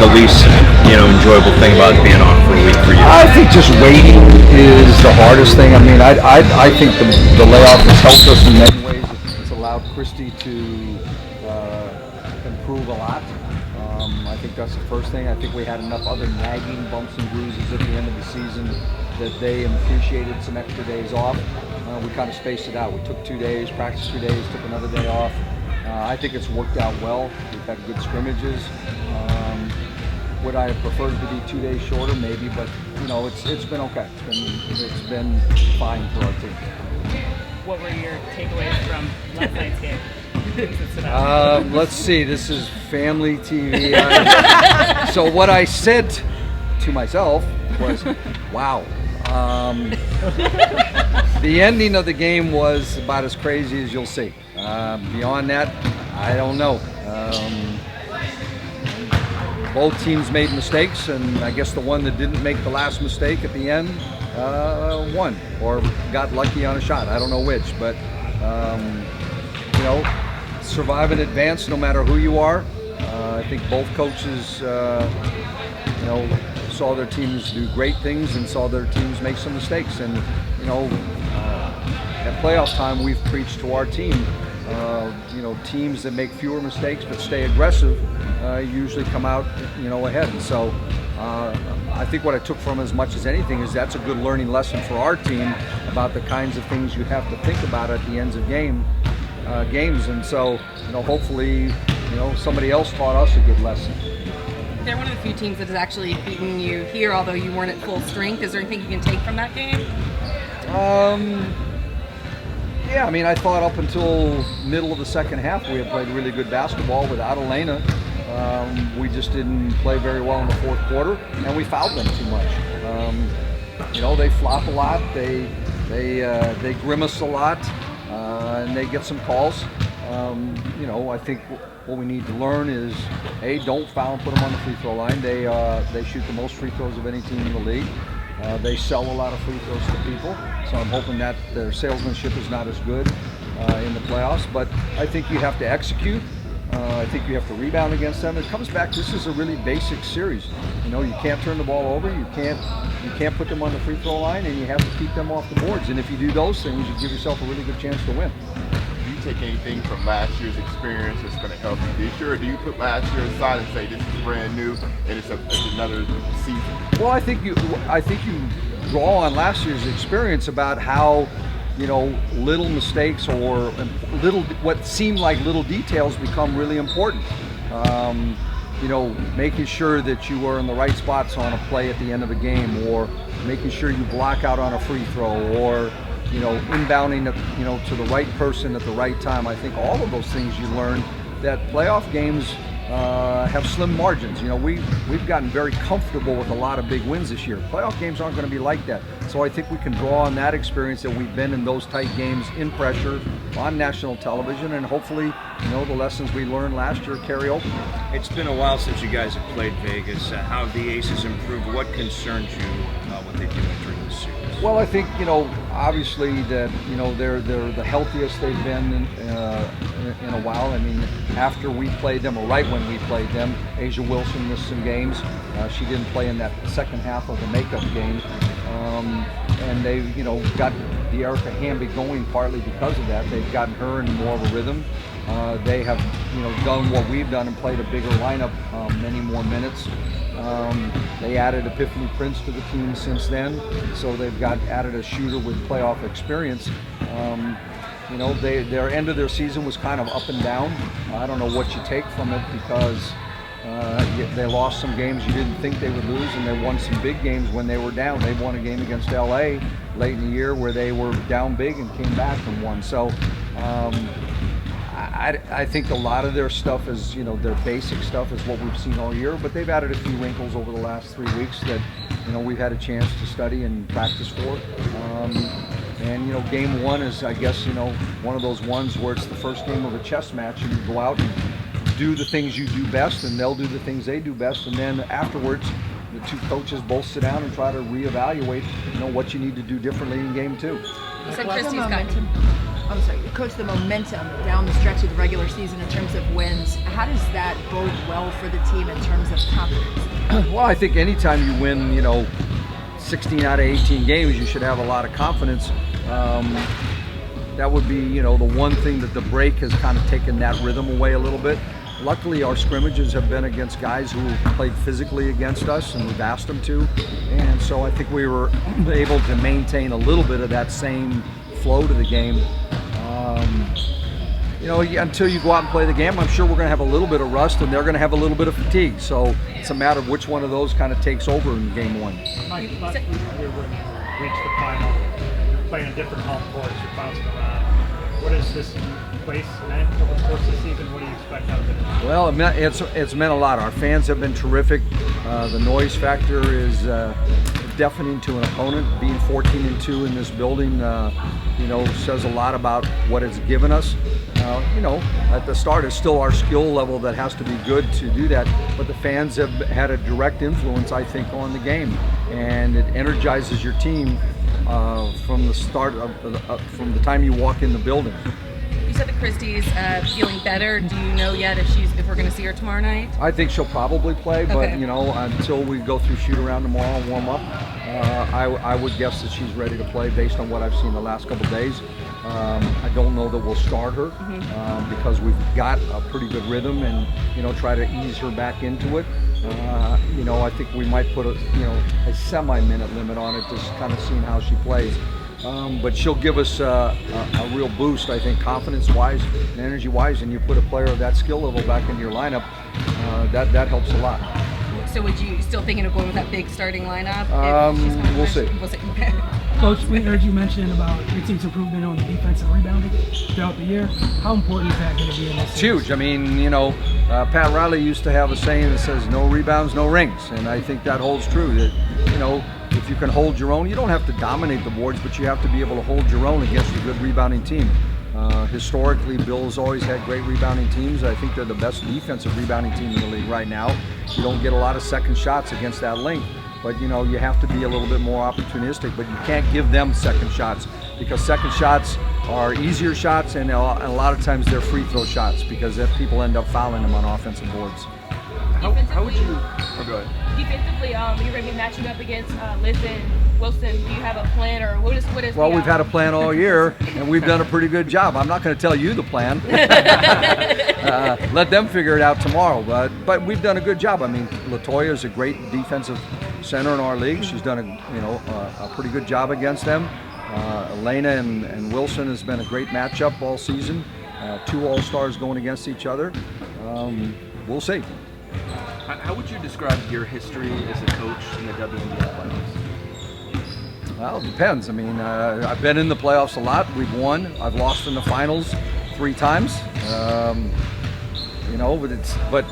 the least, enjoyable thing about being off for a week for you? I think just waiting is the hardest thing. I mean, I think the layoff has helped us in many ways. It's allowed Christy to improve a lot. I think that's the first thing. I think we had enough other nagging bumps and bruises at the end of the season that they appreciated some extra days off. We kind of spaced it out. We took 2 days, practiced 3 days, took another day off. I think it's worked out well. We've had good scrimmages. Would I have preferred it to be 2 days shorter? Maybe, but it's been okay. It's been fine for our team. What were your takeaways from last night's game? Let's see. This is family TV. So what I said to myself was, "Wow." The ending of the game was about as crazy as you'll see. Beyond that, I don't know. Both teams made mistakes, and I guess the one that didn't make the last mistake at the end won or got lucky on a shot. I don't know which, but survive and advance no matter who you are. I think both coaches, saw their teams do great things and saw their teams make some mistakes. And at playoff time, we've preached to our team. Teams that make fewer mistakes but stay aggressive usually come out, ahead. And so I think what I took from as much as anything is that's a good learning lesson for our team about the kinds of things you have to think about at the ends of games. And so, hopefully, somebody else taught us a good lesson. They're one of the few teams that has actually beaten you here, although you weren't at full strength. Is there anything you can take from that game? Yeah, I mean, I thought up until middle of the second half we had played really good basketball without Elena. We just didn't play very well in the fourth quarter, and we fouled them too much. They flop a lot, they grimace a lot, and they get some calls. I think what we need to learn is, A, don't foul and put them on the free throw line. They shoot the most free throws of any team in the league. They sell a lot of free throws to people, so I'm hoping that their salesmanship is not as good in the playoffs. But I think you have to execute. I think you have to rebound against them. It comes back, this is a really basic series. You can't turn the ball over, you can't put them on the free throw line, and you have to keep them off the boards. And if you do those things, you give yourself a really good chance to win. Do you take anything from last year's experience that's going to help you this year, or do you put last year aside and say this is brand new and it's another season? Well, I think you draw on last year's experience about how little mistakes or what seemed like little details become really important. Making sure that you are in the right spots on a play at the end of a game, or making sure you block out on a free throw, or inbounding to the right person at the right time. I think all of those things you learn. That playoff games have slim margins. We've gotten very comfortable with a lot of big wins this year. Playoff games aren't going to be like that. So I think we can draw on that experience that we've been in those tight games in pressure on national television, and hopefully, the lessons we learned last year carry over. It's been a while since you guys have played Vegas. How have the Aces improved? What concerns you about what they do during the series? Well, I think obviously that they're the healthiest they've been in a while. I mean, after we played them, or right when we played them, Asia Wilson missed some games. She didn't play in that second half of the makeup game, and they got the Erica Hamby going partly because of that. They've gotten her in more of a rhythm. They have done what we've done and played a bigger lineup, many more minutes. They added Epiphany Prince to the team since then, so they've added a shooter with playoff experience. Their end of their season was kind of up and down. I don't know what you take from it, because they lost some games you didn't think they would lose, and they won some big games when they were down. They won a game against LA late in the year where they were down big and came back and won. So I think a lot of their stuff is, their basic stuff is what we've seen all year, but they've added a few wrinkles over the last 3 weeks that, we've had a chance to study and practice for. And game one is, I guess, one of those ones where it's the first game of a chess match, and you go out and do the things you do best, and they'll do the things they do best, and then afterwards the two coaches both sit down and try to reevaluate, what you need to do differently in game two. So What's the Christy's coming. momentum? I'm sorry, Coach. The momentum down the stretch of the regular season in terms of wins. How does that bode well for the team in terms of confidence? Well, I think anytime you win, 16 out of 18 games, you should have a lot of confidence. That would be, the one thing that the break has kind of taken that rhythm away a little bit. Luckily, our scrimmages have been against guys who played physically against us, and we've asked them to. And so I think we were able to maintain a little bit of that same flow to the game. Until you go out and play the game, I'm sure we're going to have a little bit of rust, and they're going to have a little bit of fatigue. So it's a matter of which one of those kind of takes over in game one. Mike, last week we reached the final. You're playing a different home course. You're bouncing around. What is this place meant over the course of the season? What do you expect out of it? Well, it's meant a lot. Our fans have been terrific. The noise factor is deafening to an opponent. Being 14-2 in this building, says a lot about what it's given us. At the start, it's still our skill level that has to be good to do that. But the fans have had a direct influence, I think, on the game, and it energizes your team from the start from the time you walk in the building. You said that Christy's feeling better. Do you know yet if we're going to see her tomorrow night? I think she'll probably play, but Okay. until we go through shoot around tomorrow and warm up, I would guess that she's ready to play based on what I've seen the last couple of days. I don't know that we'll start her because we've got a pretty good rhythm and try to ease her back into it. I think we might put a semi-minute limit on it, just kind of seeing how she plays. But she'll give us a real boost, I think, confidence-wise and energy-wise. And you put a player of that skill level back into your lineup, that helps a lot. So would you still thinking of going with that big starting lineup? We'll see. We'll see. Coach, we heard you mention about your team's improvement on the defensive rebounding throughout the year. How important is that going to be in this It's series? huge. I mean, Pat Riley used to have a saying that says, "No rebounds, no rings," and I think that holds true. That if you can hold your own, you don't have to dominate the boards, but you have to be able to hold your own against a good rebounding team. Historically, Bill's always had great rebounding teams. I think they're the best defensive rebounding team in the league right now. You don't get a lot of second shots against that length, but you have to be a little bit more opportunistic. But you can't give them second shots because second shots are easier shots, and a lot of times they're free throw shots because people end up fouling them on offensive boards. How would you? Oh, go ahead. Defensively, you're going to be matching up against Liz and Wilson. Do you have a plan, or what is? Well, we've had a plan all year, and we've done a pretty good job. I'm not going to tell you the plan. Let them figure it out tomorrow. But we've done a good job. I mean, LaToya is a great defensive center in our league. She's done a pretty good job against them. Elena and Wilson has been a great matchup all season. Two All-Stars going against each other. We'll see. How would you describe your history as a coach in the WNBA playoffs? Well, it depends. I mean, I've been in the playoffs a lot. We've won. I've lost in the finals 3 times. But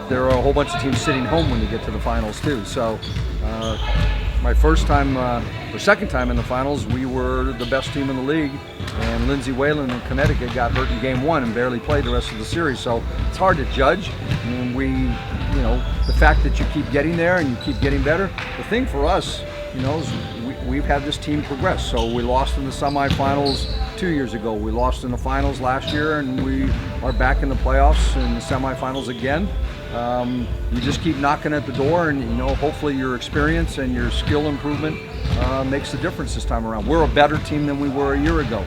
there are a whole bunch of teams sitting home when you get to the finals too. So my second time in the finals, we were the best team in the league, and Lindsay Whalen in Connecticut got hurt in game 1 and barely played the rest of the series. So it's hard to judge. I mean, the fact that you keep getting there and you keep getting better. The thing for us, is we've had this team progress. So we lost in the semifinals 2 years ago. We lost in the finals last year, and we are back in the playoffs and the semifinals again. You just keep knocking at the door, and hopefully your experience and your skill improvement makes the difference this time around. We're a better team than we were a year ago.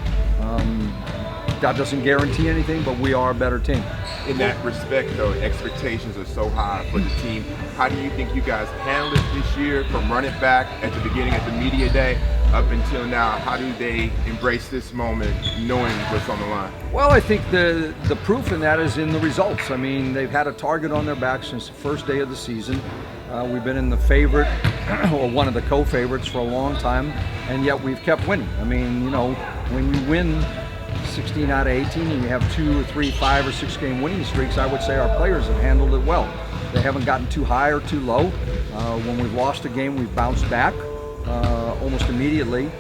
That doesn't guarantee anything, but we are a better team. In that respect, though, expectations are so high for the team. How do you think you guys handled it this year, from running back at the beginning of the media day up until now? How do they embrace this moment, knowing what's on the line? Well, I think the proof in that is in the results. I mean, they've had a target on their back since the first day of the season. We've been in the favorite, or one of the co-favorites for a long time, and yet we've kept winning. I mean, when you win 16 out of 18 and you have 2 or 3, 5 or 6 game winning streaks, I would say our players have handled it well. They haven't gotten too high or too low. When we've lost a game, we've bounced back almost immediately,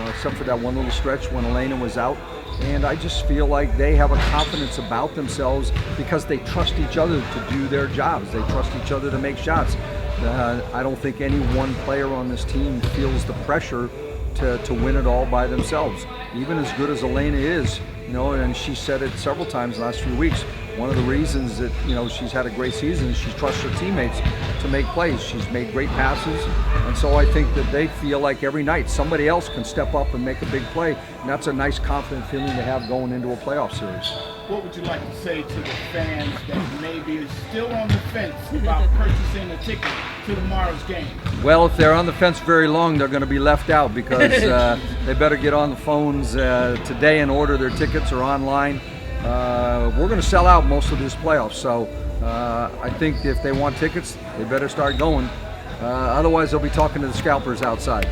except for that one little stretch when Elena was out. And I just feel like they have a confidence about themselves because they trust each other to do their jobs. They trust each other to make shots. I don't think any one player on this team feels the pressure to win it all by themselves. Even as good as Elena is, and she said it several times in the last few weeks, one of the reasons that she's had a great season is she trusts her teammates to make plays. She's made great passes, and so I think that they feel like every night somebody else can step up and make a big play, and that's a nice confident feeling to have going into a playoff series. What would you like to say to the fans that maybe is still on the fence about purchasing a ticket to tomorrow's game? Well, if they're on the fence very long, they're going to be left out because they better get on the phones today and order their tickets or online. We're going to sell out most of this playoffs, so I think if they want tickets, they better start going. Otherwise, they'll be talking to the scalpers outside.